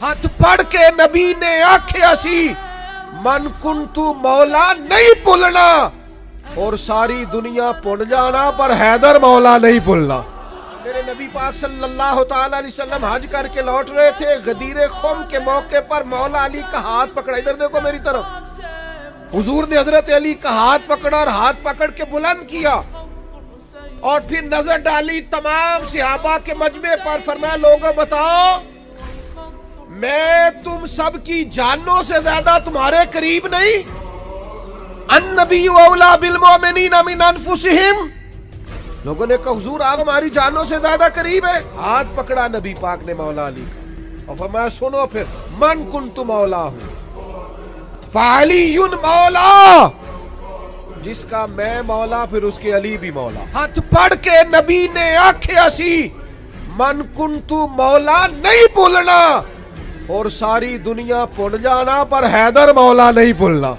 ہاتھ پڑھ کے نبی نے آکھیا سی من کنتو مولا نہیں بھولنا اور ساری دنیا بھول جانا پر حیدر مولا نہیں بھولنا۔ میرے نبی پاک صلی اللہ تعالی علیہ وسلم حج کر کے لوٹ رہے تھے، غدیر خم کے موقع پر مولا علی کا ہاتھ پکڑا، ادھر دیکھو میری طرف، حضور نے حضرت علی کا ہاتھ پکڑا اور ہاتھ پکڑ کے بلند کیا اور پھر نظر ڈالی تمام صحابہ کے مجمع پر، فرمایا لوگوں بتاؤ میں تم سب کی جانوں سے زیادہ تمہارے قریب نہیں؟ النبی اولا بالمؤمنین من انفسہم، لوگوں نے کہا حضور آپ ہماری جانوں سے زیادہ قریب ہے۔ ہاتھ پکڑا نبی پاک نے مولا علی کا اور فرمایا سنو پھر من کنت مولا ہوں فعلی مولا، جس کا میں مولا پھر اس کے علی بھی مولا۔ ہاتھ پڑھ کے نبی نے آکھیا سی من کنتو مولا نہیں بھولنا اور ساری دنیا بھول جانا پر حیدر مولا نہیں بھولنا۔